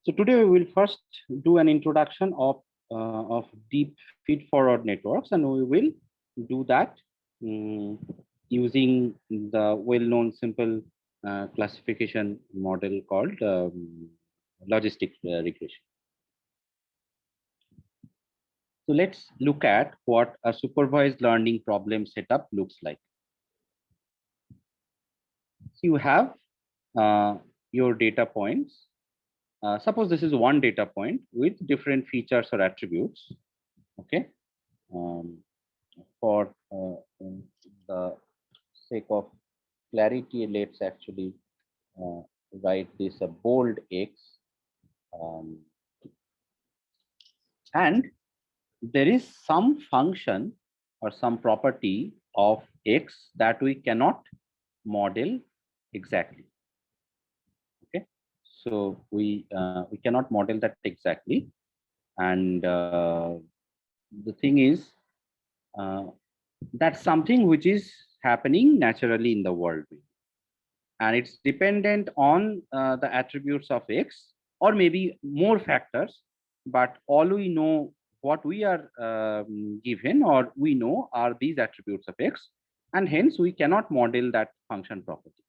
So today we will first do an introduction of deep feed-forward networks, and we will do that using the well-known simple classification model called logistic regression. So let's look at what a supervised learning problem setup looks like. So you have your data points. Suppose this is one data point with different features or attributes. Okay. For the sake of clarity, let's actually write this a bold X. And there is some function or some property of X that we cannot model exactly. Okay. So we cannot model that exactly. And the thing is, that's something which is happening naturally in the world, and it's dependent on the attributes of X or maybe more factors, but all we know, what we are given or we know, are these attributes of X, and hence we cannot model that function property.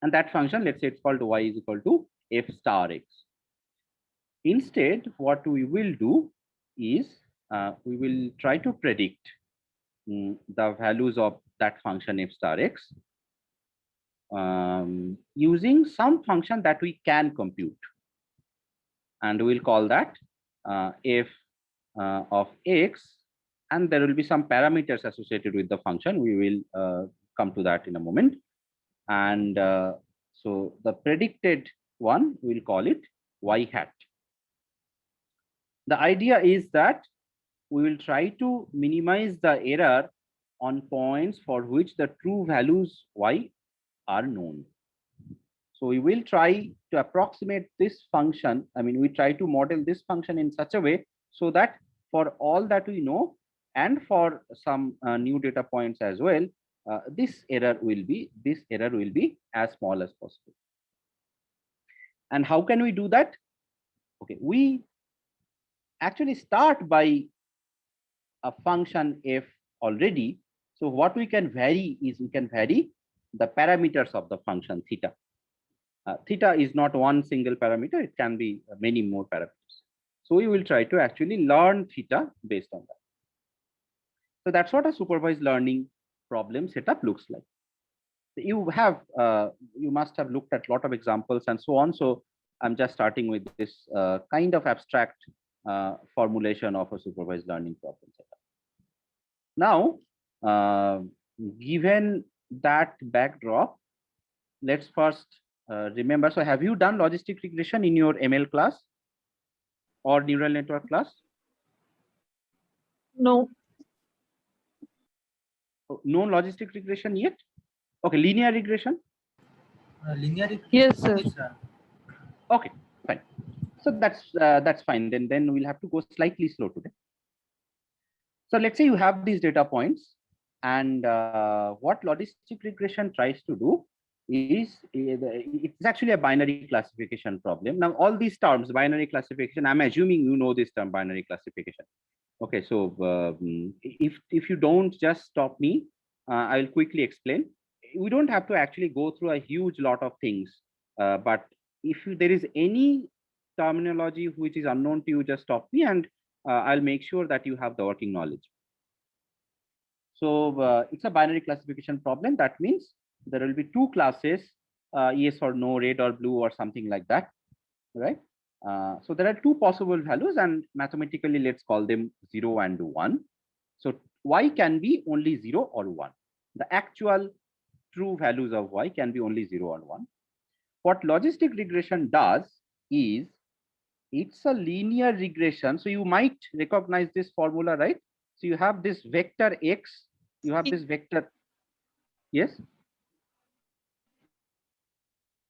And that function, let's say it's called y is equal to f star X. Instead, what we will do is we will try to predict the values of that function f star X using some function that we can compute, and we'll call that f of X, and there will be some parameters associated with the function. We will come to that in a moment. And so the predicted one, we'll call it y hat. The idea is that we will try to minimize the error on points for which the true values y are known. So we will try to approximate this function. I mean, we try to model this function in such a way so that for all that we know and for some new data points as well, this error will be as small as possible. And how can we do that? Okay, we actually start by a function f already. So what we can vary is we can vary the parameters of the function theta. Theta is not one single parameter, it can be many more parameters. So we will try to actually learn theta based on that. So that's what a supervised learning problem setup looks like. You must have looked at a lot of examples and so on. So I'm just starting with this kind of abstract formulation of a supervised learning problem setup. Now, given that backdrop, let's first remember. So have you done logistic regression in your ML class or neural network class? No. No logistic regression yet? Okay, linear regression? Linear regression? Yes, sir. Okay, fine. So that's fine. Then we'll have to go slightly slow today. So let's say you have these data points, and what logistic regression tries to do is it's actually a binary classification problem. Now, all these terms, binary classification, I'm assuming you know this term, binary classification. Okay, so if you don't, just stop me. I will quickly explain. We don't have to actually go through a huge lot of things, but if there is any terminology which is unknown to you, just stop me, and I'll make sure that you have the working knowledge. So it's a binary classification problem. That means there will be two classes, yes or no, red or blue, or something like that, right? So there are two possible values, and mathematically, let's call them 0 and 1. So y can be only 0 or 1. The actual true values of y can be only 0 or 1. What logistic regression does is it's a linear regression. So you might recognize this formula, right? So you have this vector x, you have this vector. Yes?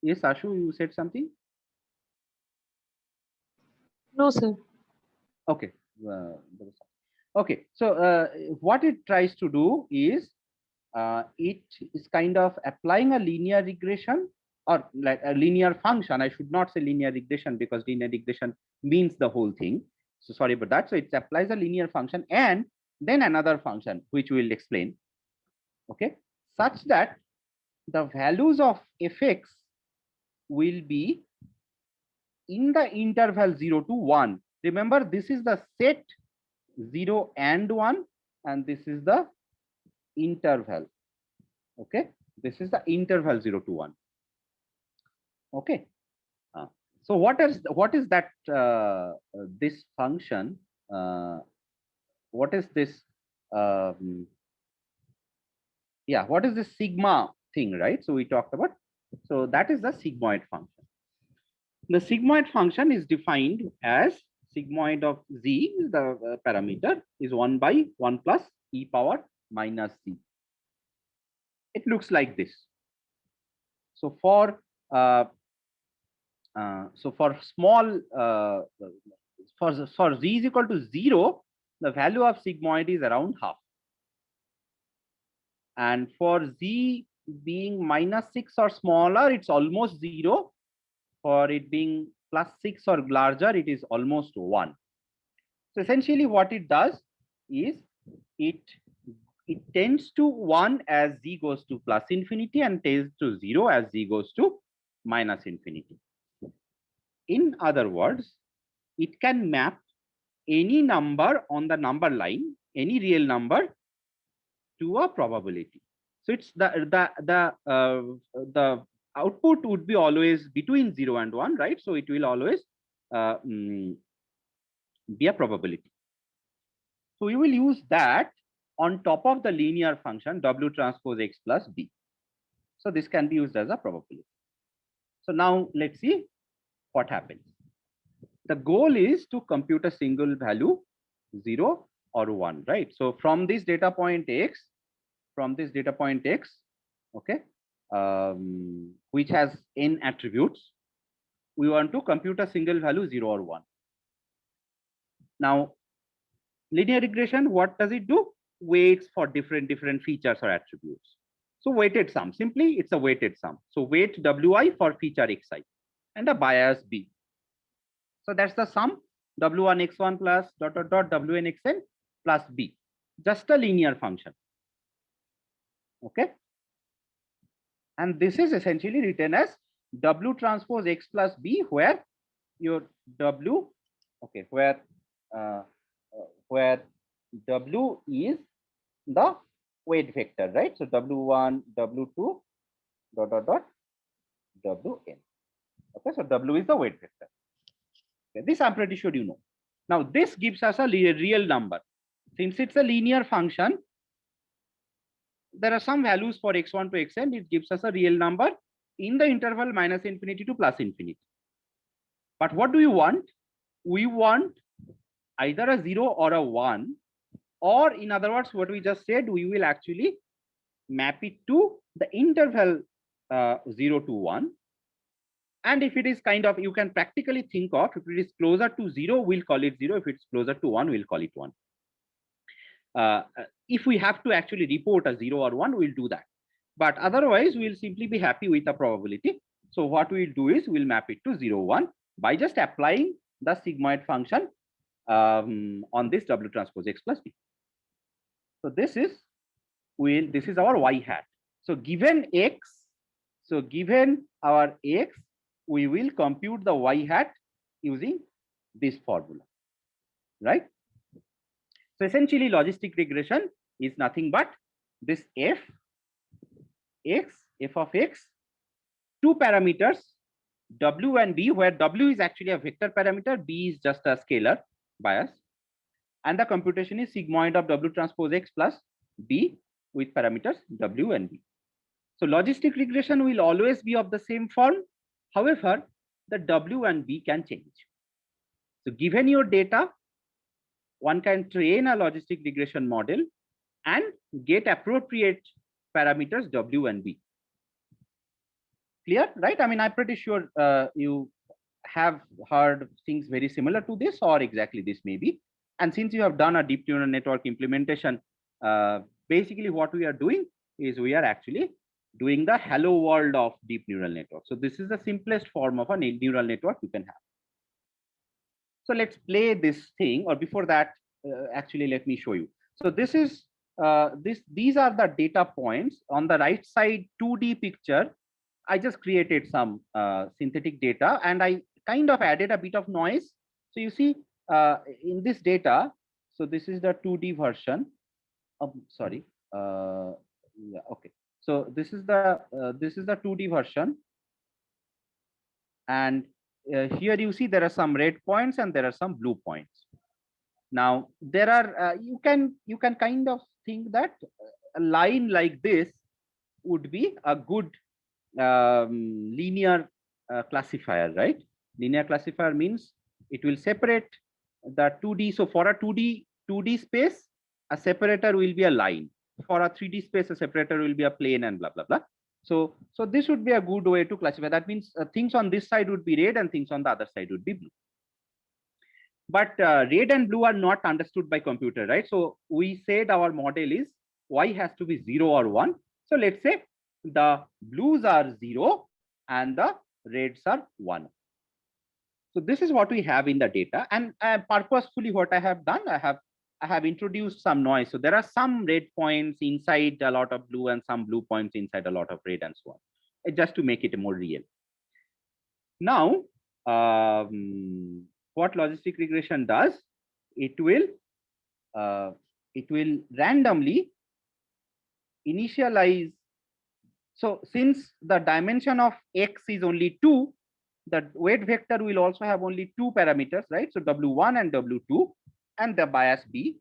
Yes, Ashu, you said something? No, sir. Okay. Okay. So what it tries to do is it is kind of applying a linear regression or like a linear function. I should not say linear regression because linear regression means the whole thing. So sorry about that. So it applies a linear function and then another function, which we will explain. Okay, such that the values of fx will be in the interval 0 to 1. Remember, this is the set 0 and 1, and this is the interval. Okay, this is the interval 0 to 1. Okay. So what is that this function? What is this? Yeah, what is this sigma thing, right? So we talked about. So that is the sigmoid function. The sigmoid function is defined as sigmoid of z, the parameter, is 1 by 1 plus e power minus z. It looks like this. So for small for z is equal to 0, the value of sigmoid is around half. And for z being minus 6 or smaller, it's almost 0. For it being plus 6 or larger, it is almost 1. So essentially what it does is it tends to 1 as z goes to plus infinity and tends to 0 as z goes to minus infinity. In other words, it can map any number on the number line, any real number, to a probability. So it's the output would be always between 0 and 1, right? So it will always be a probability. So we will use that on top of the linear function W transpose X plus B. So this can be used as a probability. So now let's see what happens. The goal is to compute a single value 0 or 1, right? So from this data point X, okay, which has n attributes, we want to compute a single value 0 or 1. Now, linear regression, what does it do? Weights for different features or attributes. So weighted sum, simply it's a weighted sum. So weight wi for feature xi and a bias b. So that's the sum w1 x1 plus dot dot dot wn xn plus b, just a linear function. Okay, and this is essentially written as W transpose X plus B, where your W, okay, where W is the weight vector, right? So W1, W2, dot dot dot Wn. Okay, so W is the weight vector. Okay, this I'm pretty sure you know. Now this gives us a real number. Since it's a linear function, there are some values for x1 to xn. It gives us a real number in the interval minus infinity to plus infinity. But what do we want? We want either a 0 or a 1, or in other words, what we just said, we will actually map it to the interval 0 to 1. And if it is kind of, you can practically think of, if it is closer to 0, we'll call it 0. If it's closer to 1, we'll call it 1. If we have to actually report a 0 or 1, we'll do that. But otherwise, we'll simply be happy with the probability. So what we'll do is we'll map it to 0, 1 by just applying the sigmoid function on this W transpose X plus B. So this is our y hat. So given X, so given our X, we will compute the y hat using this formula, right? So essentially, logistic regression is nothing but this f of x, two parameters, w and b, where w is actually a vector parameter, b is just a scalar bias, and the computation is sigmoid of W transpose X plus B with parameters W and B. So logistic regression will always be of the same form. However, the W and B can change. So given your data, one can train a logistic regression model and get appropriate parameters W and B. Clear, right? I mean, I'm pretty sure you have heard things very similar to this, or exactly this maybe. And since you have done a deep neural network implementation, basically what we are doing is we are actually doing the hello world of deep neural network. So this is the simplest form of a neural network you can have. So let's play this thing, or before that, actually, let me show you. So this is these are the data points on the right side, 2D picture. I just created some synthetic data and I kind of added a bit of noise. So you see in this data, so this is the 2D version. Sorry. Yeah, okay. So this is the 2D version, and here you see there are some red points and there are some blue points. Now there are you can kind of think that a line like this would be a good linear classifier, right? Linear classifier means it will separate the 2D. So for a 2D space, a separator will be a line. For a 3D space, a separator will be a plane and blah blah blah. So this would be a good way to classify. That means things on this side would be red and things on the other side would be blue. But red and blue are not understood by computer, right? So we said our model is y has to be 0 or 1. So let's say the blues are 0 and the reds are 1. So this is what we have in the data, and purposefully what I have done, I have introduced some noise. So there are some red points inside a lot of blue and some blue points inside a lot of red and so on, just to make it more real. Now what logistic regression does, it will randomly initialize. So since the dimension of x is only 2, the weight vector will also have only 2 parameters, right? So w1 and w2 and the bias b.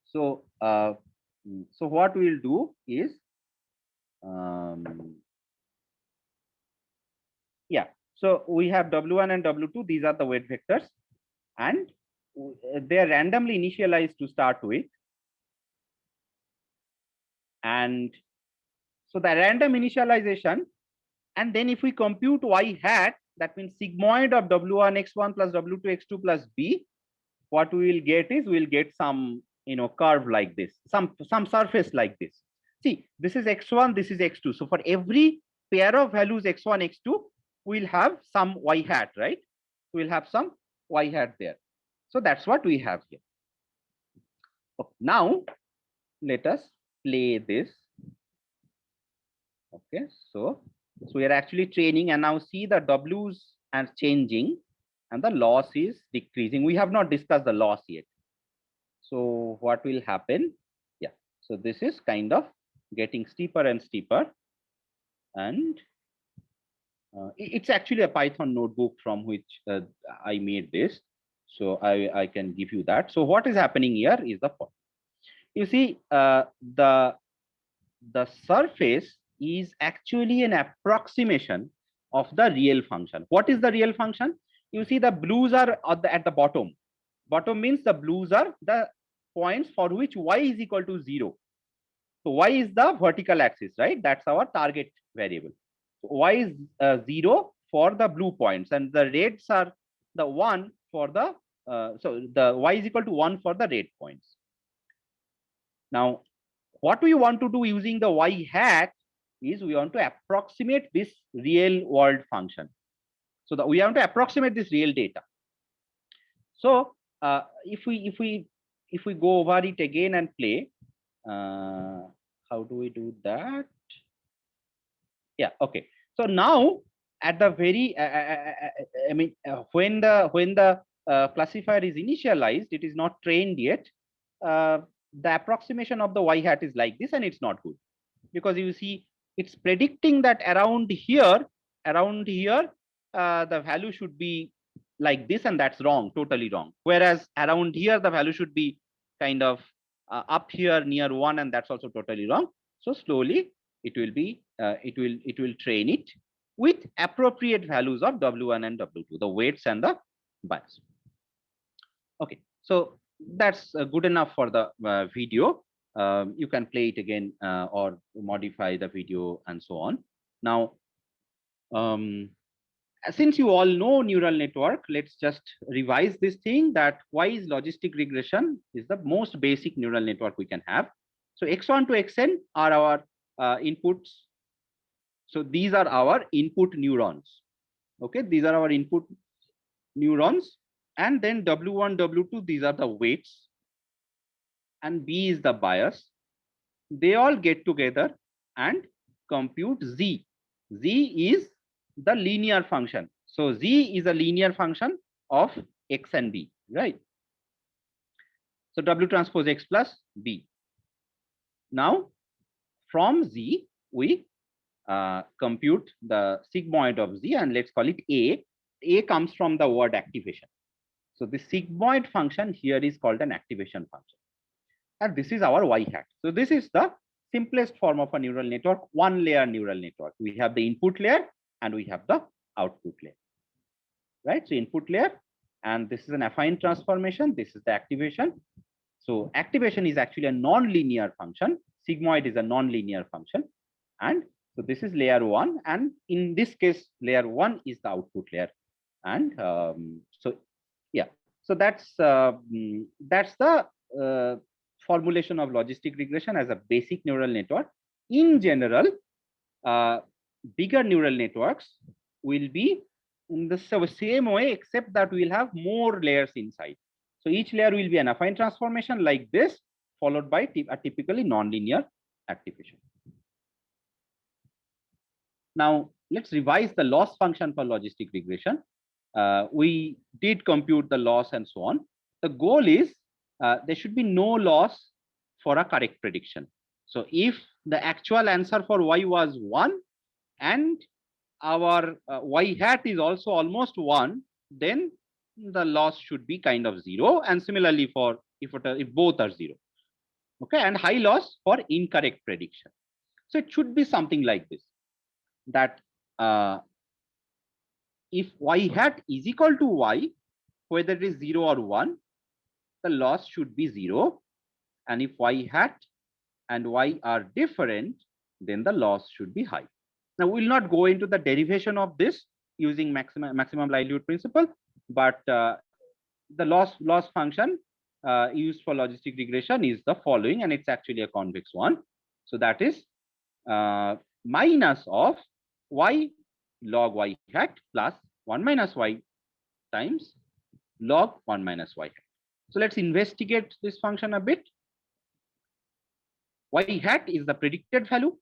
So so what we'll do is yeah, so we have w1 and w2, these are the weight vectors, and they are randomly initialized to start with. And so the random initialization, and then if we compute y hat, that means sigmoid of w1 x1 plus w2 x2 plus b, what we will get is we'll get some curve like this, some surface like this. See, this is x1, this is x2. So for every pair of values x1 x2, we'll have some y hat, right? We'll have some y hat there. So that's what we have here. Okay, now let us play this. Okay, so we are actually training, and now see the w's are changing and the loss is decreasing. We have not discussed the loss yet. So what will happen? Yeah, so this is kind of getting steeper and steeper, and it's actually a Python notebook from which I made this. So I can give you that. So what is happening here is you see the surface is actually an approximation of the real function. What is the real function? You see the blues are at the bottom. Bottom means the blues are the points for which y is equal to 0. So y is the vertical axis, right? That's our target variable. So y is 0 for the blue points, and the reds are the 1 for the so the y is equal to 1 for the red points. Now what we want to do using the y hat is we want to approximate this real world function. So that we want to approximate this real data. So if we go over it again and play, how do we do that? Yeah, okay. So now at the very I mean when the classifier is initialized, it is not trained yet. The approximation of the y hat is like this, and it's not good, because you see it's predicting that around here the value should be like this, and that's wrong, totally wrong. Whereas around here the value should be kind of up here near 1, and that's also totally wrong. So slowly it will be it will train it with appropriate values of w1 and w2, the weights and the bias. Okay, so that's good enough for the video. You can play it again or modify the video and so on. Now since you all know neural network, let's just revise this thing, that why is logistic regression is the most basic neural network we can have. So x1 to xn are our inputs. So these are our input neurons. Okay, these are our input neurons. And then W1, W2, these are the weights. And B is the bias. They all get together and compute Z. Z is the linear function. So Z is a linear function of X and B, right? So W transpose X plus B. Now, from Z, we compute the sigmoid of Z, and let's call it A. A comes from the word activation. So the sigmoid function here is called an activation function. And this is our Y hat. So this is the simplest form of a neural network, one layer neural network. We have the input layer and we have the output layer, right? So input layer, and this is an affine transformation. This is the activation. So activation is actually a non-linear function. Sigmoid is a non-linear function. And so this is layer one. And in this case, layer one is the output layer. And so, yeah, so that's the formulation of logistic regression as a basic neural network. In general, bigger neural networks will be in the same way, except that we'll have more layers inside. So each layer will be an affine transformation like this, followed by a typically nonlinear activation. Now, let's revise the loss function for logistic regression. We did compute the loss and so on. The goal is there should be no loss for a correct prediction. So if the actual answer for Y was 1 and our Y hat is also almost 1, then the loss should be kind of 0. And similarly for if both are 0. Okay, and high loss for incorrect prediction. So it should be something like this, that if Y hat is equal to Y, whether it is 0 or 1, the loss should be 0. And if Y hat and Y are different, then the loss should be high. Now, we will not go into the derivation of this using maximum likelihood principle, but the loss function used for logistic regression is the following, and it's actually a convex one. So that is minus of Y log Y hat plus 1 minus Y times log 1 minus Y hat. So let's investigate this function a bit. Y hat is the predicted value,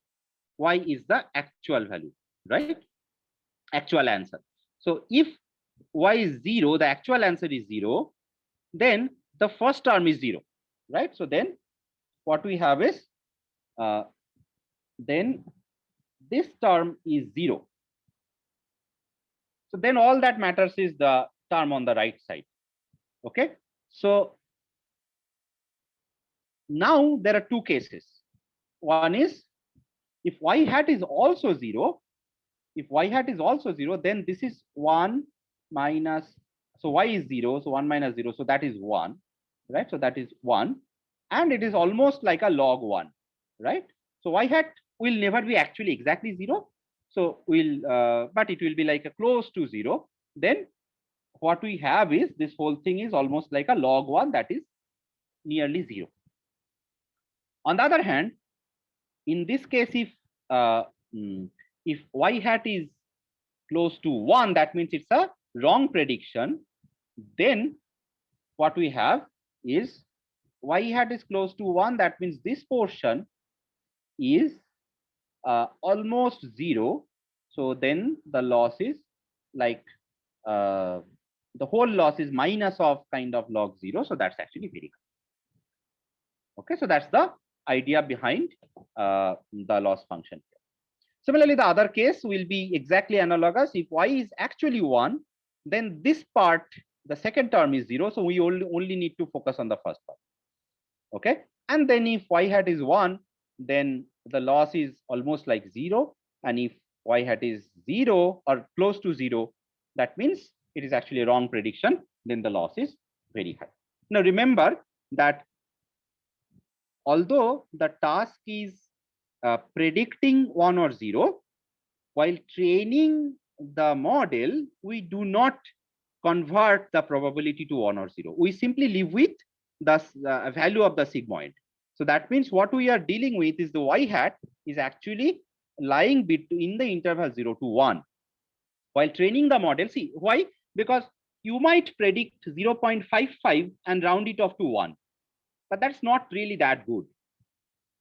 Y is the actual value, right? Actual answer. So if Y is 0, the actual answer is 0, then the first term is 0, right? So then what we have is, then this term is 0. So then all that matters is the term on the right side. Okay. So now there are two cases. One is if Y hat is also 0, if Y hat is also 0, then this is 1 minus, so Y is 0, so 1 minus 0, so that is 1, right? So that is 1, and it is almost like a log 1, right? So Y hat will never be actually exactly 0. So but it will be like a close to 0. Then what we have is this whole thing is almost like a log 1, that is nearly 0. On the other hand, in this case, if Y hat is close to 1, that means it's a wrong prediction. Then what we have is Y hat is close to 1, that means this portion is almost 0. So then the loss is like the whole loss is minus of kind of log 0. So that's actually very high. Okay, so that's the idea behind the loss function. Similarly, the other case will be exactly analogous. If Y is actually 1, then this part, the second term is 0. So we only need to focus on the first part. Okay. And then if Y hat is 1, then the loss is almost like 0. And if Y hat is 0 or close to 0, that means it is actually a wrong prediction. Then the loss is very high. Now remember that although the task is predicting 1 or 0, while training the model, we do not convert the probability to 1 or 0. We simply live with the value of the sigmoid. So that means what we are dealing with is the y hat is actually lying between the interval 0 to 1. While training the model, see why? Because you might predict 0.55 and round it off to 1, but that's not really that good.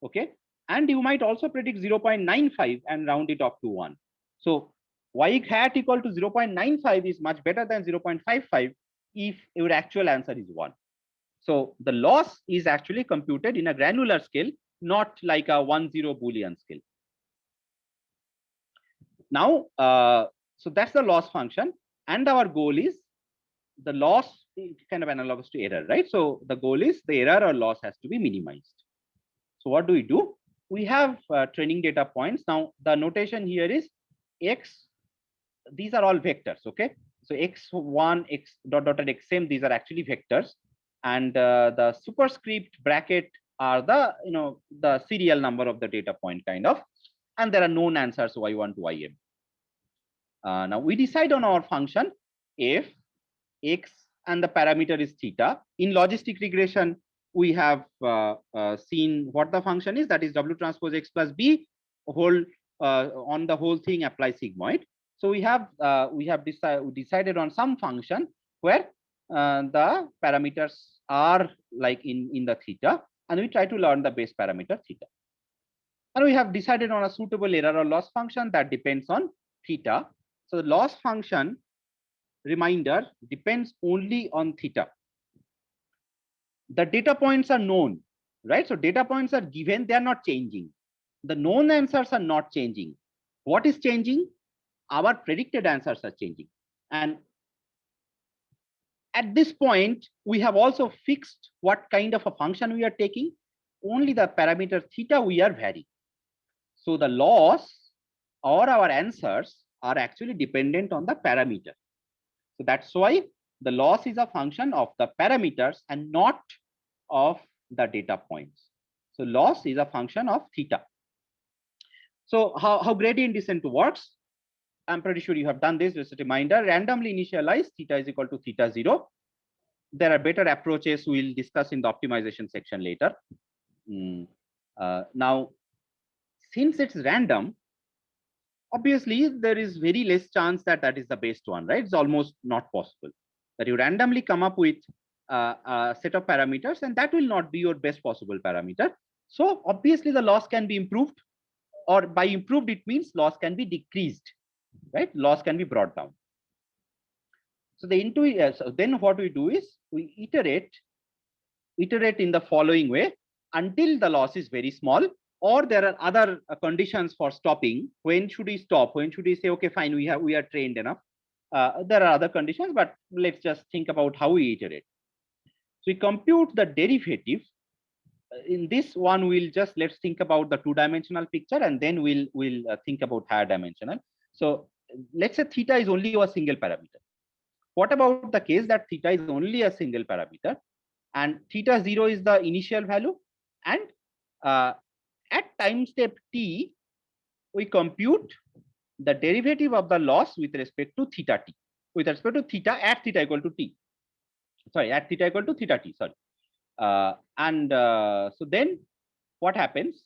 Okay. And you might also predict 0.95 and round it off to 1. So y hat equal to 0.95 is much better than 0.55 if your actual answer is 1. So the loss is actually computed in a granular scale, not like a 1-0 Boolean scale. Now, so that's the loss function. And our goal is the loss is kind of analogous to error, right? So the goal is the error or loss has to be minimized. So what do? We have training data points. Now, the notation here is x. These are all vectors, okay? So x1, x dot dot xm, these are actually vectors. And the superscript bracket are the, the serial number of the data point kind of. And there are known answers y1 to ym. Now we decide on our function f, x, and the parameter is theta. In logistic regression, we have seen what the function is, that is w transpose x plus b whole on the whole thing apply sigmoid. So we have decided on some function where the parameters are like in the theta, and we try to learn the base parameter theta. And we have decided on a suitable error or loss function that depends on theta. So the loss function, reminder, depends only on theta. The data points are known, right? So data points are given, they are not changing. The known answers are not changing. What is changing? Our predicted answers are changing. And at this point, we have also fixed what kind of a function we are taking. Only the parameter theta we are varying. So the loss or our answers are actually dependent on the parameter. So that's why the loss is a function of the parameters and not of the data points. So loss is a function of theta. So how gradient descent works? I'm pretty sure you have done this. Just a reminder, randomly initialize theta is equal to theta 0. There are better approaches we'll discuss in the optimization section later. Now, since it's random, obviously there is very less chance that that is the best one, right? It's almost not possible that you randomly come up with a set of parameters, and that will not be your best possible parameter. So obviously the loss can be improved, or by improved it means loss can be decreased, right? Loss can be brought down. So so then what we do is we iterate in the following way until the loss is very small, or there are other conditions for stopping. When should we stop? When should we say, okay, fine, we are trained enough? There are other conditions, but let's just think about how we iterate. So we compute the derivative. In this one, let's think about the two-dimensional picture, and then we'll think about higher dimensional. So let's say theta is only a single parameter. What about the case that theta is only a single parameter, and theta 0 is the initial value, and at time step t, we compute the derivative of the loss with respect to theta t, with respect to theta at theta equal to t. Sorry, at theta equal to theta t. Sorry. So then what happens?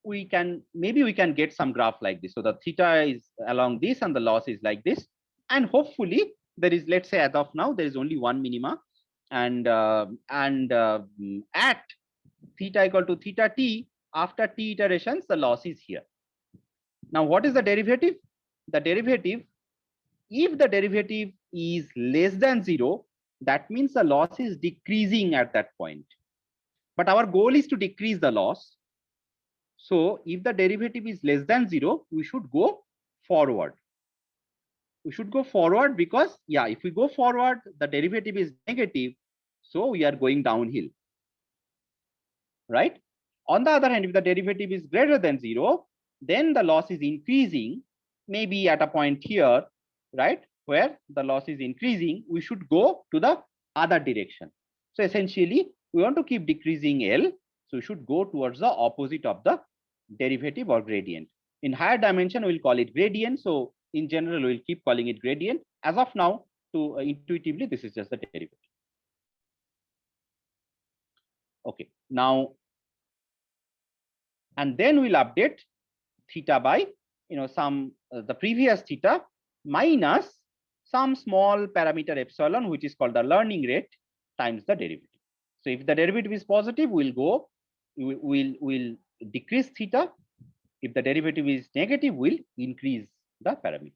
Maybe we can get some graph like this. So the theta is along this and the loss is like this. And hopefully there is, let's say as of now, there is only one minima. And at theta equal to theta t, after t iterations, the loss is here. Now, what is the derivative? The derivative, if the derivative is less than 0, that means the loss is decreasing at that point. But our goal is to decrease the loss. So if the derivative is less than 0, we should go forward. We should go forward because, yeah, if we go forward, the derivative is negative. So we are going downhill, right? On the other hand, if the derivative is greater than 0, then the loss is increasing, maybe at a point here, right, where the loss is increasing, we should go to the other direction. So essentially, we want to keep decreasing L, so we should go towards the opposite of the derivative or gradient. In higher dimension, we'll call it gradient. So in general, we'll keep calling it gradient. As of now, to intuitively, this is just the derivative. Okay, now and then we'll update theta by some the previous theta minus some small parameter epsilon, which is called the learning rate, times the derivative. So if the derivative is positive, we'll decrease theta. If the derivative is negative, we'll increase the parameters.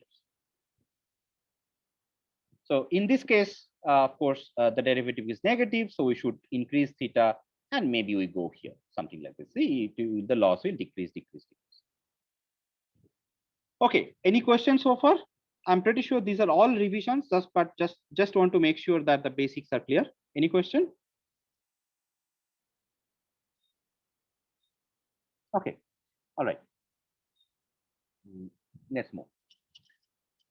So in this case, of course, the derivative is negative, so we should increase theta, and maybe we go here, something like this. See, the loss will decrease. Okay, any questions so far? I'm pretty sure these are all revisions, but just want to make sure that the basics are clear. Any question? Okay, all right. Let's move.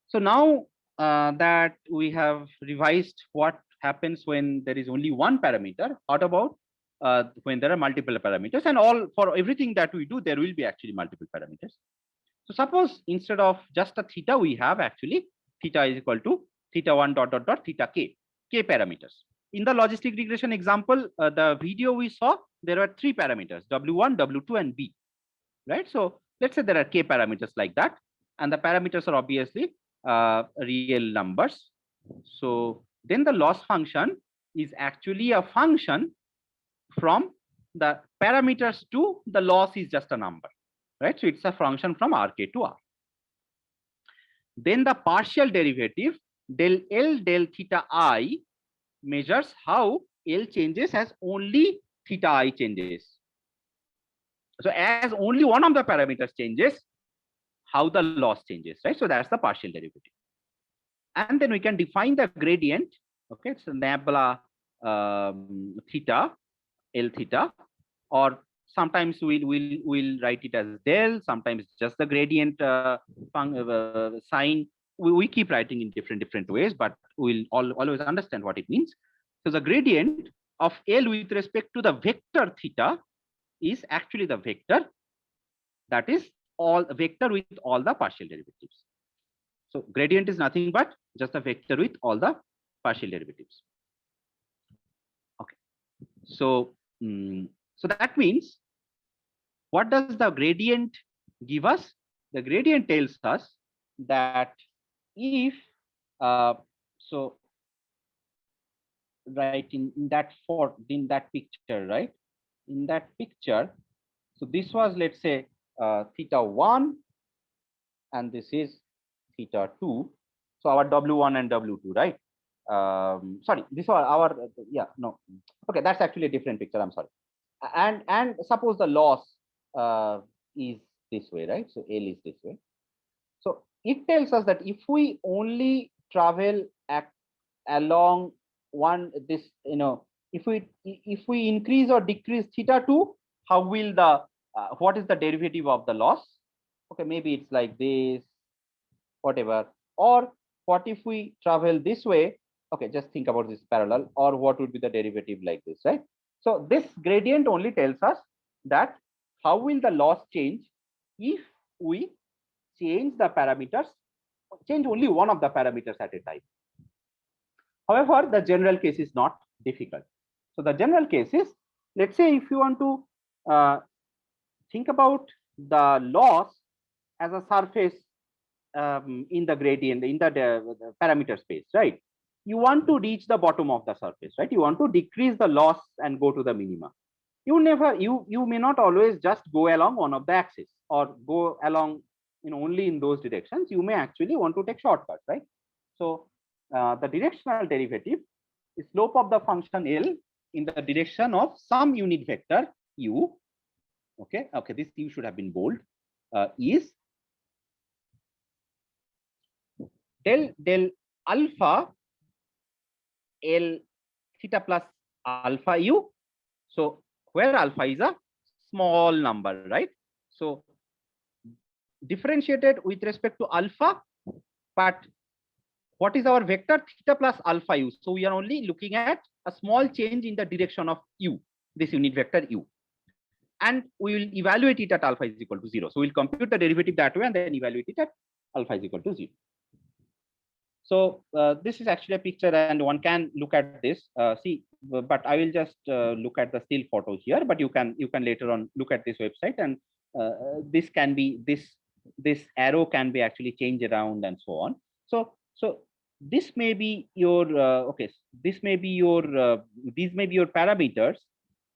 So now that we have revised what happens when there is only one parameter, what about when there are multiple parameters? And all, for everything that we do, there will be actually multiple parameters. So suppose instead of just a theta, we have actually theta is equal to theta 1 dot dot dot theta k parameters. In the logistic regression example, the video we saw, there were 3 parameters, W1, W2, and B, right? So let's say there are k parameters like that, and the parameters are obviously real numbers. So then the loss function is actually a function from the parameters to the loss is just a number, right? So it's a function from Rk to R. Then the partial derivative del L del theta I measures how L changes as only theta I changes. So as only one of the parameters changes, how the loss changes, right? So that's the partial derivative. And then we can define the gradient. Okay, it's a nabla theta, L theta, or sometimes we'll write it as del, sometimes just the gradient sign. We keep writing in different ways, but we'll always understand what it means. So the gradient of L with respect to the vector theta is actually the vector that is all vector with all the partial derivatives. So gradient is nothing but just a vector with all the partial derivatives. Okay. So so that means, what does the gradient give us? The gradient tells us that if so right in that picture, right? In that picture, so this was, let's say, theta 1, and this is theta 2. So our W1 and W2, right? Sorry, this was our okay, that's actually a different picture, I'm sorry. And suppose the loss is this way, right? So L is this way. So it tells us that if we only travel along this, if we increase or decrease theta 2, how will the what is the derivative of the loss? Okay, maybe it's like this, whatever. Or what if we travel this way? Okay, just think about this parallel, or what would be the derivative like this, right? So this gradient only tells us that how will the loss change if we change the parameters, change only one of the parameters at a time. However, the general case is not difficult. So the general case is, let's say if you want to think about the loss as a surface in the gradient, in the parameter space, right? You want to reach the bottom of the surface, right? You want to decrease the loss and go to the minima. You may not always just go along one of the axes or go along only in those directions. You may actually want to take shortcuts, right? So the directional derivative is slope of the function L in the direction of some unit vector u. Okay, this u should have been bold. Is del alpha L theta plus alpha u. So where alpha is a small number, right? So differentiated with respect to alpha, but what is our vector? Theta plus alpha u. So we are only looking at a small change in the direction of u, this unit vector u. And we will evaluate it at alpha is equal to 0. So we'll compute the derivative that way and then evaluate it at alpha is equal to 0. So this is actually a picture, and one can look at this. See, but I will just look at the still photo here. But you can later on look at this website and this can be this arrow can be actually changed around and so on. So this may be your okay, this may be your these may be your parameters.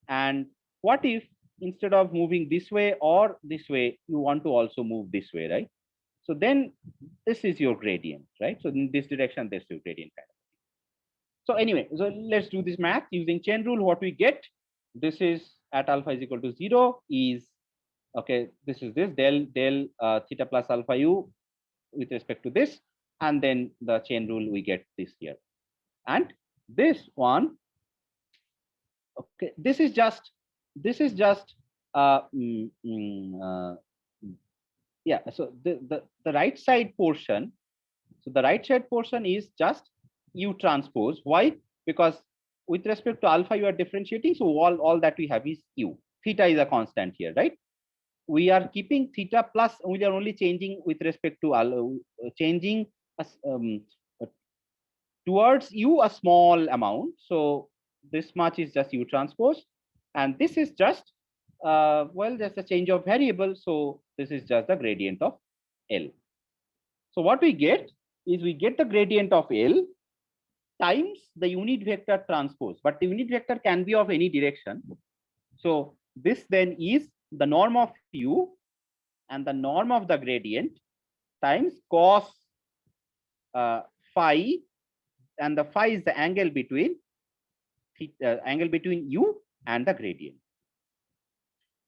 And what if instead of moving this way or this way, you want to also move this way, right? So then this is your gradient, right? So in this direction, this is your gradient parameter. So anyway, so let's do this math using chain rule. What we get, this is at alpha is equal to 0 is, okay, this is this del theta plus alpha u with respect to this, and then the chain rule we get this here. And this one, okay, this is just yeah, so the right side portion, so the right side portion is just u transpose. Why? Because with respect to alpha you are differentiating, so all that we have is u. Theta is a constant here, right? We are keeping theta plus, we are only changing with respect to changing as, towards u a small amount. So this much is just u transpose, and this is just well, just a change of variable. So this is just the gradient of L. So what we get is we get the gradient of L times the unit vector transpose, but the unit vector can be of any direction. So this then is the norm of u and the norm of the gradient times cos phi, and the phi is the angle between u and the gradient.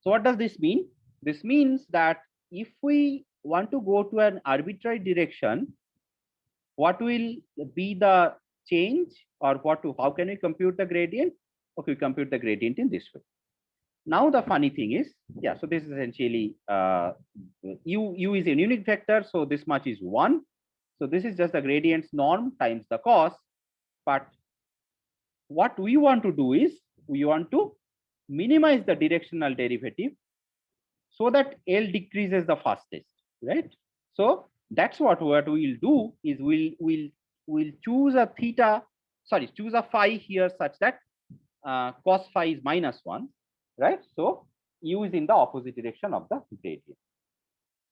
So what does this mean? This means that if we want to go to an arbitrary direction, what will be the change, or how can we compute the gradient? Okay, we compute the gradient in this way. Now the funny thing is, yeah, so this is essentially u is a unit vector, so this much is 1. So this is just the gradient's norm times the cos. But what we want to do is we want to minimize the directional derivative so that L decreases the fastest, right? So that's what we will do is we'll choose a theta, sorry, choose a phi here such that cos phi is -1, right? So u is in the opposite direction of the gradient.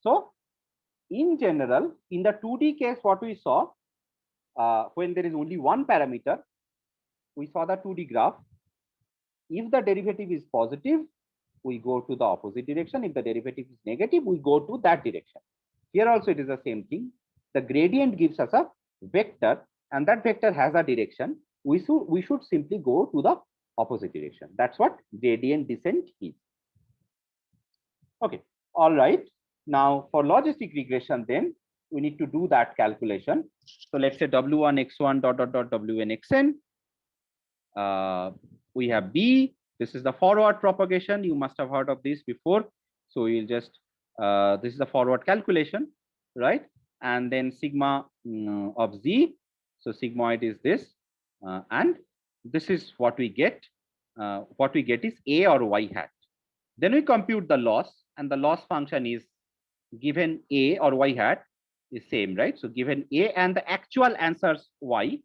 So in general, in the 2D case, what we saw, when there is only one parameter, we saw the 2D graph. If the derivative is positive, we go to the opposite direction. If the derivative is negative, we go to that direction. Here also it is the same thing. The gradient gives us a vector, and that vector has a direction. We should simply go to the opposite direction. That's what gradient descent is. Okay, all right. Now for logistic regression, then we need to do that calculation. So let's say w1 x1 dot dot dot wn xn. We have b. This is the forward propagation. You must have heard of this before. So you'll just this is the forward calculation, right? And then sigma of z. So sigmoid is this, and this is what we get. What we get is a or y hat. Then we compute the loss, and the loss function is given a or y hat is same, right? So given a and the actual answers y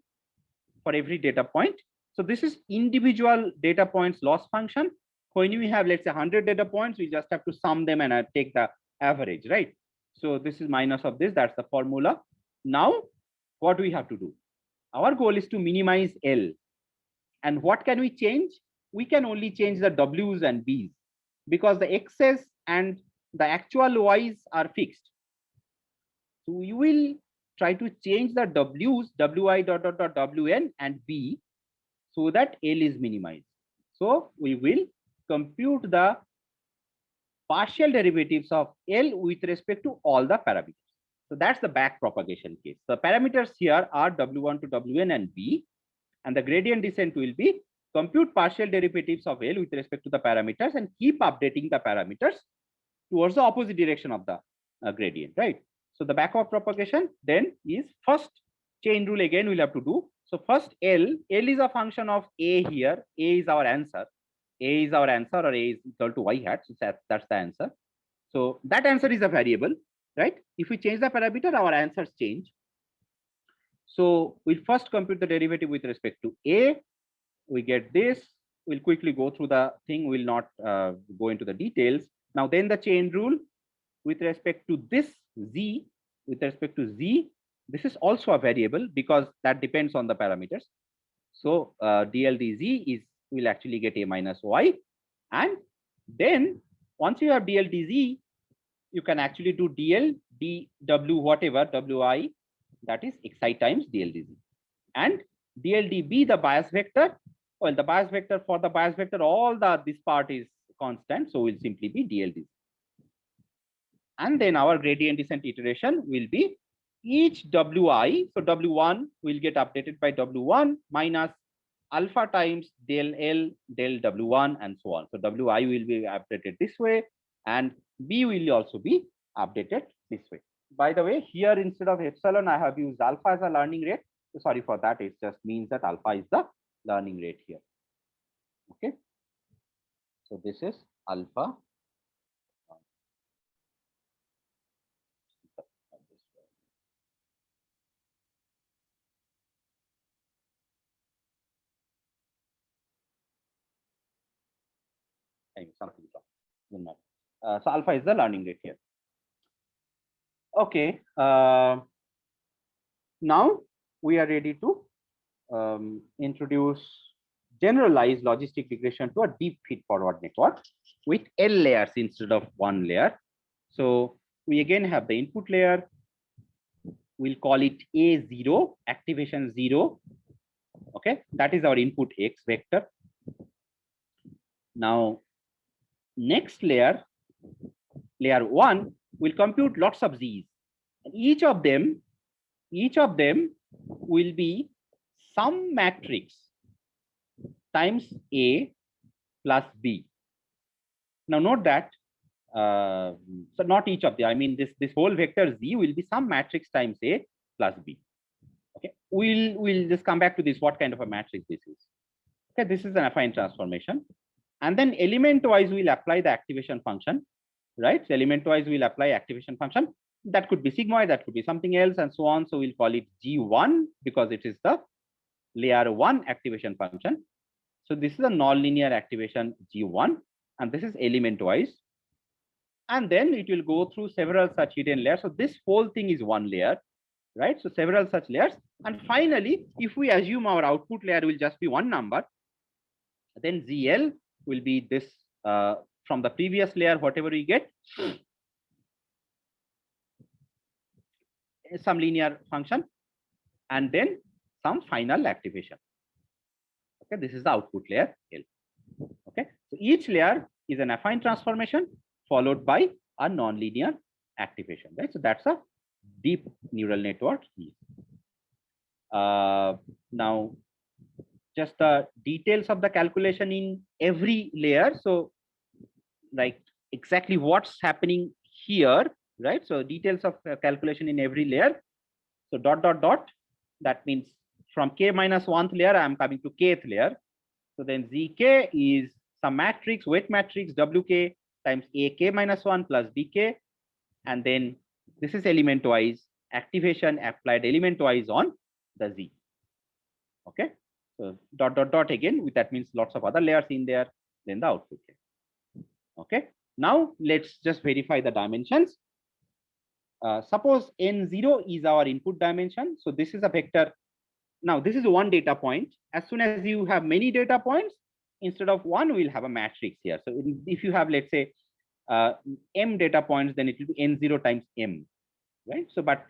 for every data point. So this is individual data points loss function. When we have, let's say, 100 data points, we just have to sum them and take the average, right? So this is minus of this. That's the formula. Now, what do we have to do? Our goal is to minimize L. And what can we change? We can only change the W's and B's because the X's and the actual Y's are fixed. So we will try to change the W's, Wi dot dot dot Wn and B, so that L is minimized. So we will compute the partial derivatives of L with respect to all the parameters. So that's the back propagation case. The parameters here are W1 to Wn and B, and the gradient descent will be compute partial derivatives of L with respect to the parameters and keep updating the parameters towards the opposite direction of the gradient, right? So the backward propagation then is first chain rule again we'll have to do. So first L is a function of A here. A is our answer. A is our answer, or A is equal to y hat. So that's the answer. So that answer is a variable, right? If we change the parameter, our answers change. So we'll first compute the derivative with respect to A. We get this. We'll quickly go through the thing. We'll not go into the details. Now then the chain rule with respect to this z, with respect to z, this is also a variable because that depends on the parameters. So dl dz is will actually get a minus y, and then once you have dl dz, you can actually do dl dw whatever wi, that is xi times dl dz, and dl db the bias vector. Well, the bias vector for the bias vector, all the this part is constant, so will simply be dl dz. And then our gradient descent iteration will be each wi. So w1 will get updated by w1 minus alpha times del l del w1 and so on. So wi will be updated this way, and b will also be updated this way. By the way, here instead of epsilon, I have used alpha as a learning rate. So sorry for that. It just means that alpha is the learning rate here. Okay. So this is alpha. Something wrong. So alpha is the learning rate here. Okay. Now we are ready to introduce generalized logistic regression to a deep feed-forward network with L layers instead of one layer. So we again have the input layer. We'll call it A0, activation 0. Okay, that is our input X vector. Now, next layer, layer 1, will compute lots of Z's. And each of them will be some matrix times A plus B. Now note that, so not each of them, I mean this whole vector Z will be some matrix times A plus B. Okay, we'll just come back to this, what kind of a matrix this is. Okay, this is an affine transformation. And then element wise we'll apply the activation function, right? So element wise we'll apply activation function. That could be sigmoid, that could be something else, and so on. So we'll call it G1 because it is the layer 1 activation function. So this is a nonlinear activation G1, and this is element wise. And then it will go through several such hidden layers. So this whole thing is one layer, right? So several such layers. And finally, if we assume our output layer will just be one number, then ZL will be this from the previous layer, whatever we get, some linear function, and then some final activation. Okay, this is the output layer L. Okay, so each layer is an affine transformation followed by a nonlinear activation, right? So that's a deep neural network. Now, just the details of the calculation in every layer. So, like exactly what's happening here, right? So details of calculation in every layer. So dot dot dot. That means from k minus 1th layer, I am coming to kth layer. So then zk is some matrix, weight matrix wk times ak minus 1 plus bk, and then this is element wise activation applied element wise on the z. Okay, so dot dot dot again, with that means lots of other layers in there, then the output layer. Okay, now let's just verify the dimensions. Suppose n0 is our input dimension. So this is a vector. Now this is one data point. As soon as you have many data points, instead of one, we'll have a matrix here. So if you have, let's say, m data points, then it will be n0 times m, right? So, but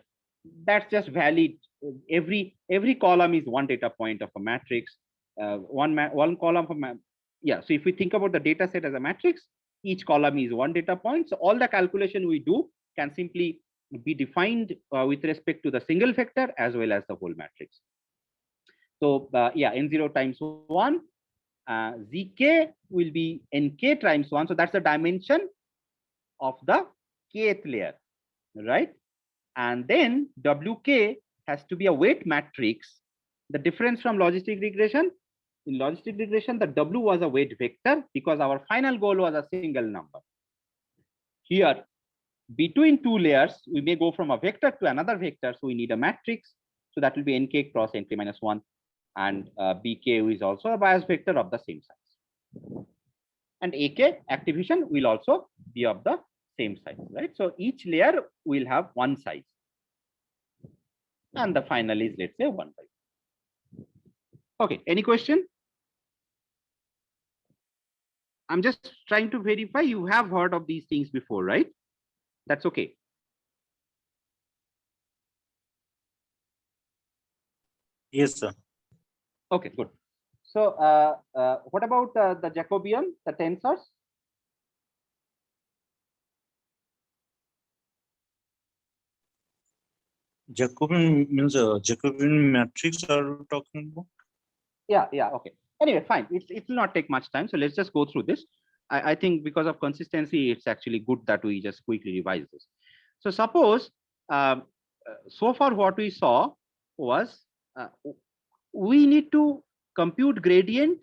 that's just valid. Every column is one data point of a matrix. One column of yeah. So if we think about the data set as a matrix, each column is one data point. So all the calculation we do can simply be defined with respect to the single vector as well as the whole matrix. So yeah, n0 times 1, zk will be nk times 1. So that's the dimension of the kth layer, right? And then wk has to be a weight matrix. The difference from logistic regression, in logistic regression, the w was a weight vector because our final goal was a single number. Here, between two layers, we may go from a vector to another vector. So we need a matrix. So that will be nk cross nk minus 1. And bk is also a bias vector of the same size. and AK activation will also be of the same size, right? So each layer will have one size. And the final is, let's say, 1 by. Okay, any question? I'm just trying to verify you have heard of these things before, right? That's okay. Yes, sir. Okay, good. So what about the Jacobian, the tensors? Jacobian means Jacobian matrix are you talking about? Yeah, okay. Anyway, fine. It will not take much time. So let's just go through this. I think because of consistency, it's actually good that we just quickly revise this. So suppose, so far what we saw was we need to compute gradient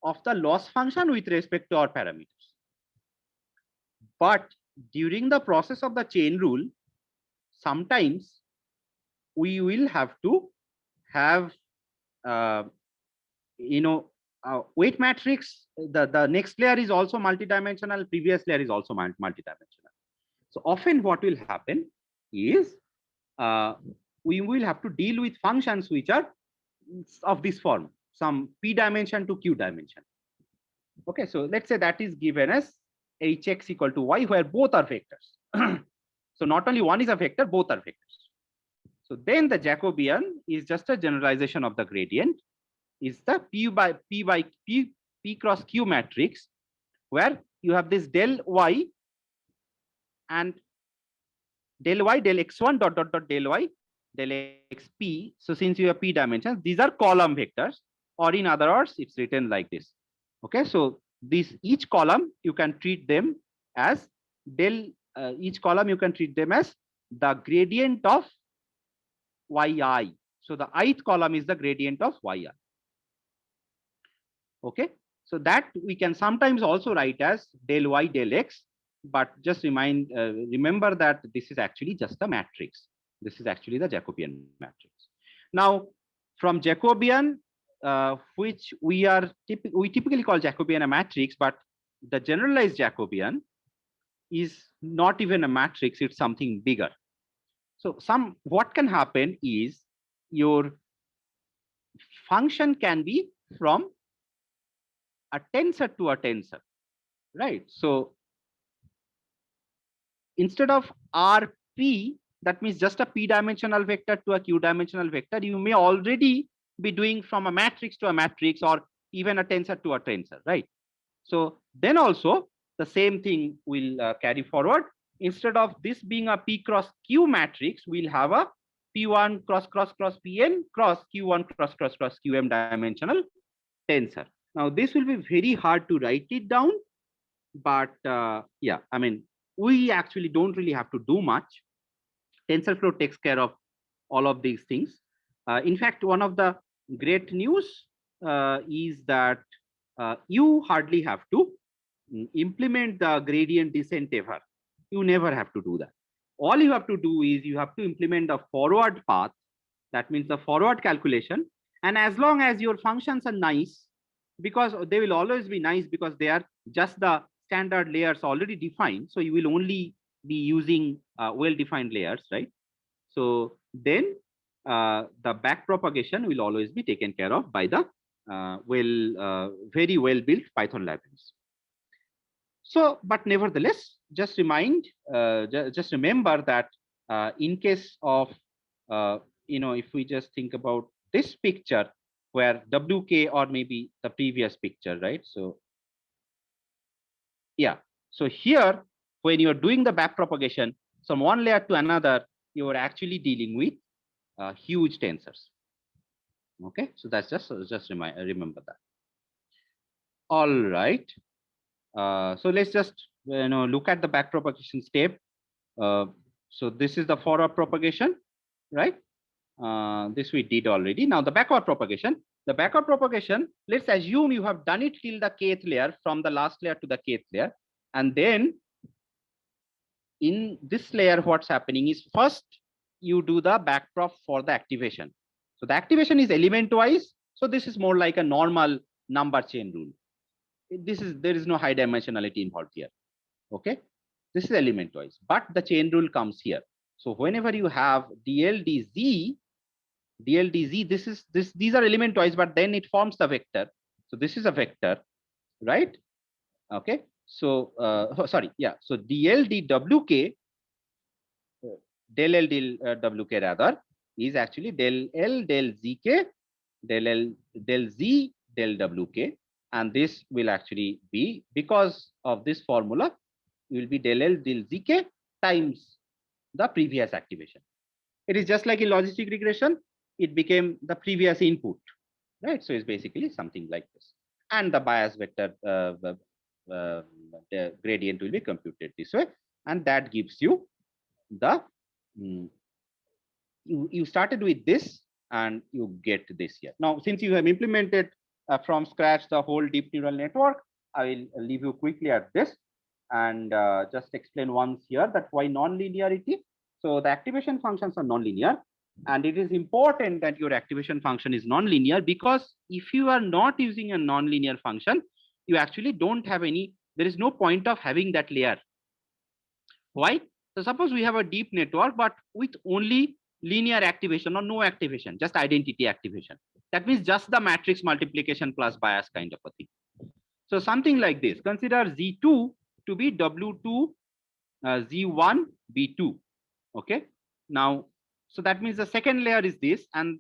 of the loss function with respect to our parameters. But during the process of the chain rule, sometimes we will have to have weight matrix. The next layer is also multidimensional, previous layer is also multidimensional. So often what will happen is we will have to deal with functions which are of this form, some p dimension to q dimension. Okay, so let's say that is given as hx equal to y, where both are vectors. So not only one is a vector, both are vectors. So then the Jacobian is just a generalization of the gradient, is the p cross q matrix, where you have this del y and del y del x1 dot dot dot del y del xp. So since you have p dimensions, these are column vectors, or in other words, it's written like this. Okay, so this each column you can treat them as each column you can treat them as the gradient of yi. So the ith column is the gradient of yi. Okay, so that we can sometimes also write as del y del x, but just remember that this is actually just a matrix. This is actually the Jacobian matrix. Now, from Jacobian, which we typically call Jacobian a matrix, but the generalized Jacobian is not even a matrix; it's something bigger. So, what can happen is your function can be from a tensor to a tensor, right? So instead of rp, that means just a p dimensional vector to a q dimensional vector, you may already be doing from a matrix to a matrix, or even a tensor to a tensor, right? So then also the same thing will carry forward. Instead of this being a p cross q matrix, we'll have a p1 cross cross cross pn cross q1 cross cross cross qm dimensional tensor. Now this will be very hard to write it down, but yeah, I mean, we actually don't really have to do much. TensorFlow takes care of all of these things. In fact, one of the great news is that you hardly have to implement the gradient descent ever. You never have to do that. All you have to do is you have to implement the forward path. That means the forward calculation. And as long as your functions are nice, because they will always be nice because they are just the standard layers already defined. So you will only be using well-defined layers, right? So then the back propagation will always be taken care of by the very well-built Python libraries. So, but nevertheless, just remember that in case of, if we just think about this picture where WK, or maybe the previous picture, right? So, yeah. So here, when you're doing the back propagation from one layer to another, you're actually dealing with huge tensors. Okay, so that's just remember that. All right. So let's just look at the back propagation step. So this is the forward propagation, right? This we did already. Now the backward propagation. The backward propagation, let's assume you have done it till the kth layer, from the last layer to the kth layer. And then in this layer, what's happening is first you do the backprop for the activation. So the activation is element wise. So this is more like a normal number chain rule. there is no high dimensionality involved here. Okay, this is element wise, but the chain rule comes here. So whenever you have DLDZ, these are element wise, but then it forms the vector. So this is a vector, right? Okay, so sorry, yeah. So DLDWK, del L del WK rather, is actually del L del ZK, del L del Z del WK, and this will actually be, because of this formula, will be del L del ZK times the previous activation. It is just like in logistic regression, it became the previous input, right? So it's basically something like this. And the bias vector the gradient will be computed this way. And that gives you the, you started with this and you get this here. Now, since you have implemented from scratch the whole deep neural network, I will leave you quickly at this and just explain once here that why non-linearity. So the activation functions are non-linear, and it is important that your activation function is non-linear, because if you are not using a non-linear function, you actually don't have any, there is no point of having that layer. Why? So suppose we have a deep network, but with only linear activation or no activation, just identity activation. That means just the matrix multiplication plus bias kind of a thing. So something like this, consider Z2 to be W2 Z1 B2. Okay. Now, so that means the second layer is this, and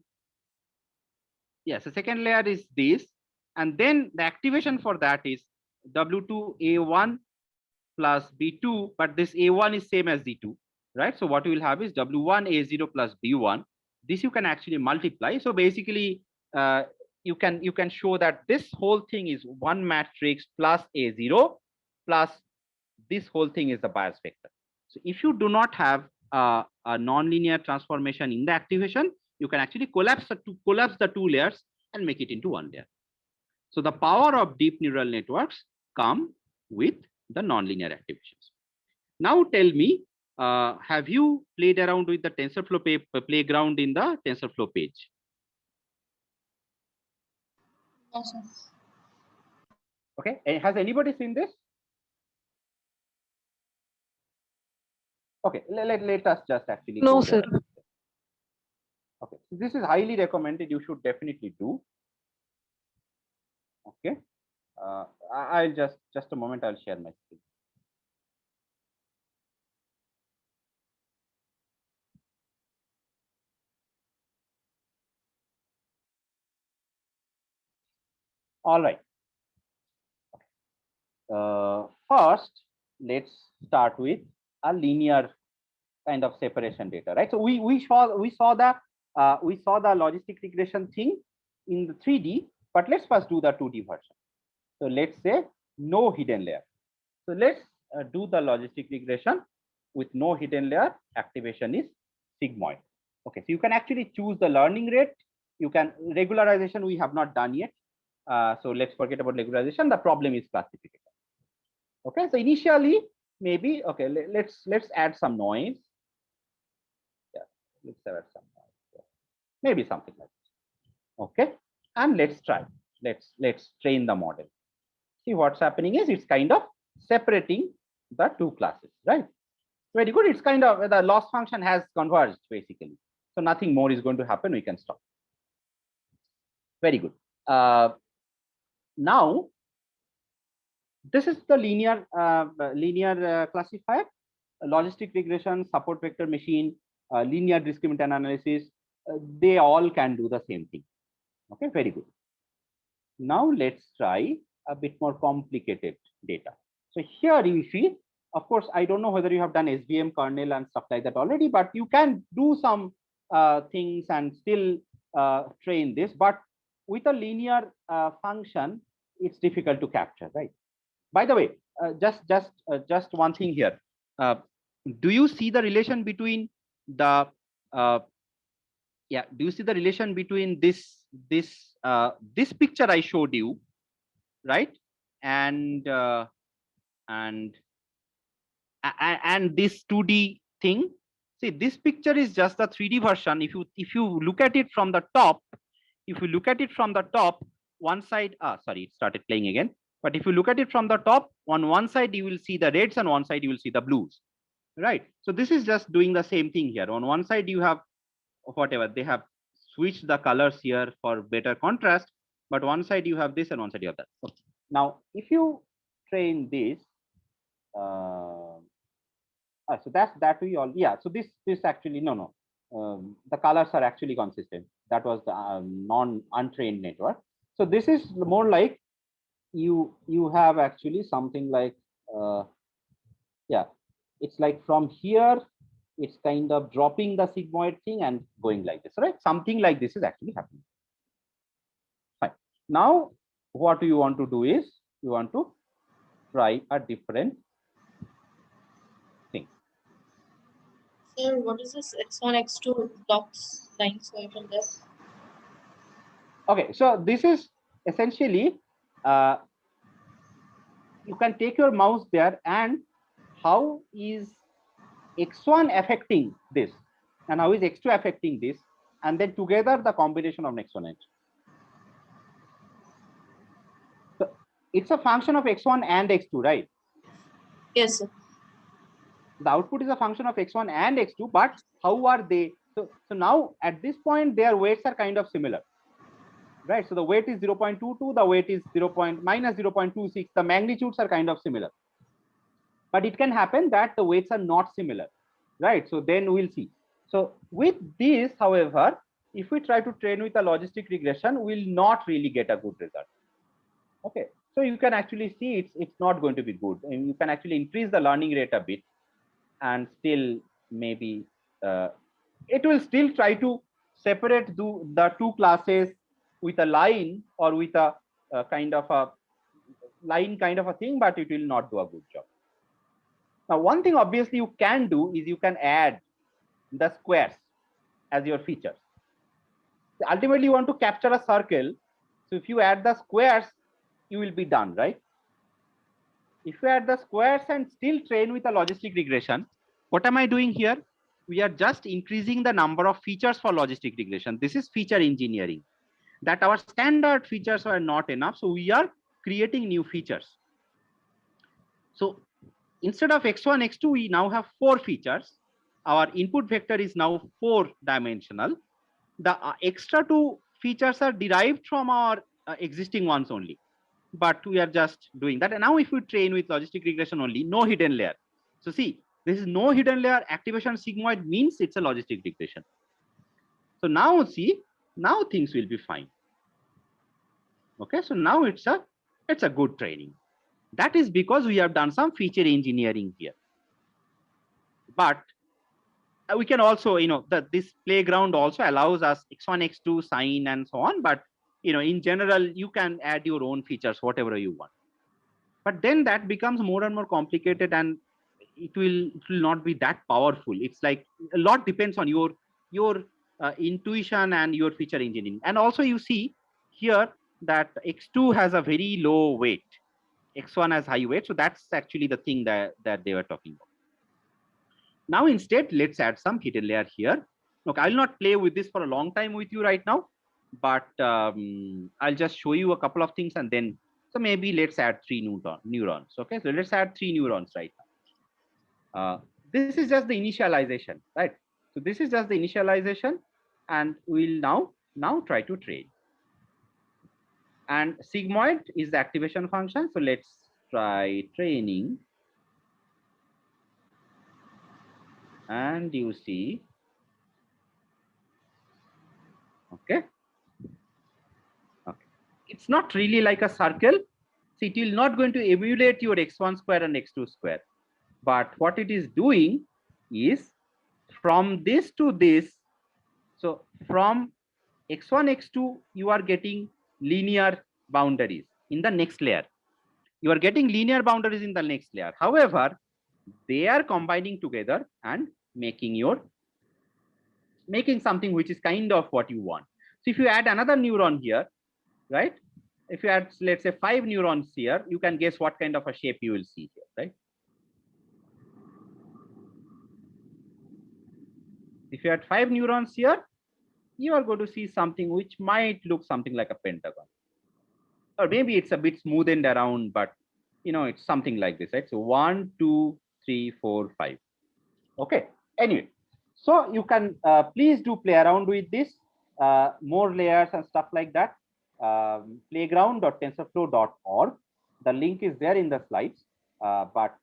yes, the second layer is this, and then the activation for that is W2 A1 plus B2, but this A1 is same as Z2, right? So what we will have is W1 A0 plus B1. This you can actually multiply. So basically, you can show that this whole thing is one matrix plus A0 plus this whole thing is the bias vector. So if you do not have a nonlinear transformation in the activation, you can actually collapse the two layers and make it into one layer. So the power of deep neural networks come with the nonlinear activations. Now tell me, have you played around with the TensorFlow playground in the TensorFlow page? Yes, sir. Okay, and has anybody seen this? Okay, let us just actually No, go sir. there. Okay, so this is highly recommended. You should definitely do. Okay, I'll just a moment. I'll share my screen. All right. First, let's start with a linear kind of separation data, right? So we saw the logistic regression thing in the 3D, but let's first do the 2D version. So let's say no hidden layer. So let's do the logistic regression with no hidden layer. Activation is sigmoid. Okay, so you can actually choose the learning rate. You can regularization we have not done yet. So let's forget about regularization. The problem is classification. Okay, so initially maybe okay. Let's add some noise. Yeah, let's add some noise. Yeah. Maybe something like this. Okay, and let's try. Let's train the model. See what's happening is it's kind of separating the two classes, right? Very good. It's kind of the loss function has converged basically. So nothing more is going to happen. We can stop. Very good. Now, this is the linear classifier, logistic regression, support vector machine, linear discriminant analysis. They all can do the same thing. Okay, very good. Now let's try a bit more complicated data. So here you see, of course, I don't know whether you have done SVM kernel and stuff like that already, but you can do some things and still train this. But with a linear function, it's difficult to capture, right? By the way, just one thing here. Do you see the relation between the yeah? Do you see the relation between this picture I showed you, right? And this 2D thing. See, this picture is just the 3D version. If you look at it from the top, one side, sorry, it started playing again. But if you look at it from the top, on one side you will see the reds and one side you will see the blues, right? So this is just doing the same thing here. On one side you have whatever, they have switched the colors here for better contrast, but one side you have this and one side you have that. Okay. Now if you train this, so that's that we all, yeah, so this actually no, the colors are actually consistent. That was the non untrained network. So this is more like you have actually something like yeah, it's like from here it's kind of dropping the sigmoid thing and going like this, right? Something like this is actually happening. Fine. Now what you want to do is you want to try a different thing. Sir, what is this x1, x2 blocks line from there? Okay, so this is essentially you can take your mouse there, and how is x1 affecting this and how is x2 affecting this, and then together the combination of next one and so it's a function of x1 and x2, right? Yes, sir. The output is a function of x1 and x2, but how are they? So now at this point their weights are kind of similar, right? So the weight is 0.22, the weight is minus 0.26, the magnitudes are kind of similar, but it can happen that the weights are not similar, right? So then we'll see. So with this, however, if we try to train with a logistic regression, we'll not really get a good result. Okay, so you can actually see it's not going to be good, and you can actually increase the learning rate a bit, and still maybe it will still try to separate the two classes with a line or with a kind of a line kind of a thing, but it will not do a good job. Now, one thing obviously you can do is you can add the squares as your features. Ultimately, you want to capture a circle. So if you add the squares, you will be done, right? If you add the squares and still train with a logistic regression, what am I doing here? We are just increasing the number of features for logistic regression. This is feature engineering. That our standard features are not enough, so we are creating new features. So instead of x1, x2, we now have 4 features. Our input vector is now 4-dimensional. The extra 2 features are derived from our existing ones only, but we are just doing that. And now if we train with logistic regression only, no hidden layer. So see, this is no hidden layer. Activation sigmoid means it's a logistic regression. So now see, now things will be fine. Okay, so now it's a good training. That is because we have done some feature engineering here. But we can also, this playground also allows us x1, x2, sign, and so on. But, in general, you can add your own features, whatever you want. But then that becomes more and more complicated, and it will not be that powerful. It's like a lot depends on your intuition and your feature engineering. And also you see here that x2 has a very low weight, x1 has high weight. So that's actually the thing that they were talking about. Now instead, let's add some hidden layer here. Look, I'll not play with this for a long time with you right now, but I'll just show you a couple of things, and then so maybe let's add 3 neurons. Okay, so let's add 3 neurons right now. This is just the initialization, right? So this is just the initialization, and we'll now try to train. And sigmoid is the activation function. So let's try training. And you see, okay. It's not really like a circle. So it will not going to emulate your x1 square and x2 square. But what it is doing is from this to this. So from x1, x2, you are getting linear boundaries in the next layer. You are getting linear boundaries in the next layer. However, they are combining together and making something which is kind of what you want. So if you add another neuron here, right? If you add, let's say, 5 neurons here, you can guess what kind of a shape you will see here, right? If you add 5 neurons here, you are going to see something which might look something like a pentagon. or maybe it's a bit smoothened around, but it's something like this, right? So 1, 2, 3, 4, 5. Okay. Anyway, so you can please do play around with this, more layers and stuff like that. Playground.tensorflow.org. The link is there in the slides, but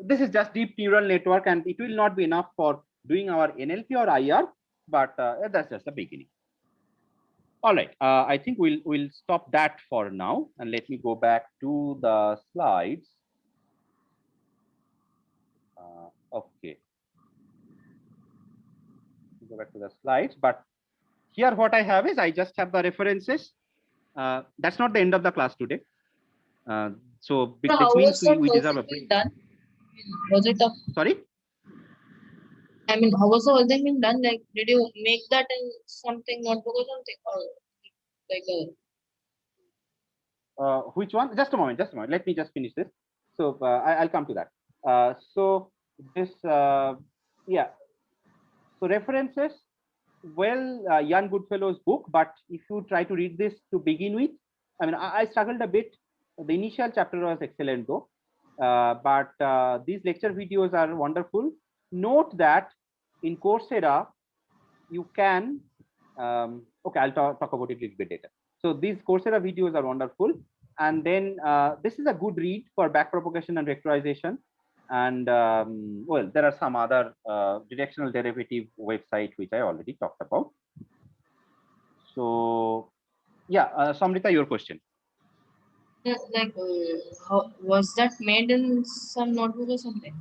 this is just deep neural network, and it will not be enough for doing our NLP or IR, but that's just the beginning. All right, I think we'll stop that for now, and let me go back to the slides. Okay, go back to the slides, but here what I have is I just have the references. That's not the end of the class today. So So that how means was the we whole deserve a thing being break. done? Was it a, Sorry. I mean, how was the whole thing being done? Like, did you make that in something notebook or something, or like a? Which one? Just a moment. Let me just finish this. So I'll come to that. So this, yeah. So references. Well, Jan Goodfellow's book, but if you try to read this to begin with, I mean, I struggled a bit. The initial chapter was excellent though, but these lecture videos are wonderful. Note that in Coursera, you can, okay, I'll talk about it a little bit later. So these Coursera videos are wonderful. And then this is a good read for backpropagation and vectorization. And well, there are some other directional derivative website, which I already talked about. So yeah, Samrita, your question. Yeah, like, how was that made in some notebook or something?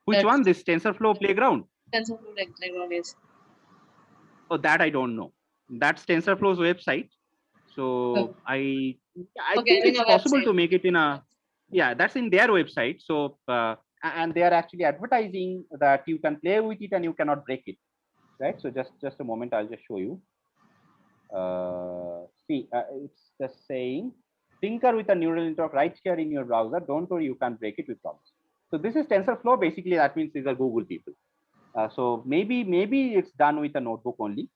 Which That's- one? This TensorFlow Playground? TensorFlow playground is. Oh, that I don't know. That's TensorFlow's website. So Oh. I Okay, think I mean it's a possible website. to make it in a, yeah, that's in their website. So and they are actually advertising that you can play with it and you cannot break it, right? So just a moment, I'll just show you. See, it's just saying tinker with a neural network right here in your browser. Don't worry, you can't break it with promise. So this is TensorFlow. Basically, that means these are Google people. So maybe it's done with a notebook only,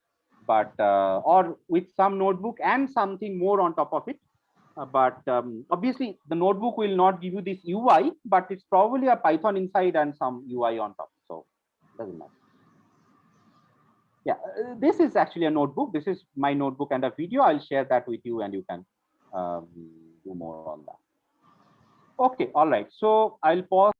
but or with some notebook and something more on top of it. But obviously, the notebook will not give you this UI, but it's probably a Python inside and some UI on top. So doesn't matter. Yeah, this is actually a notebook. This is my notebook and a video. I'll share that with you, and you can do more on that. Okay, all right. So I'll pause.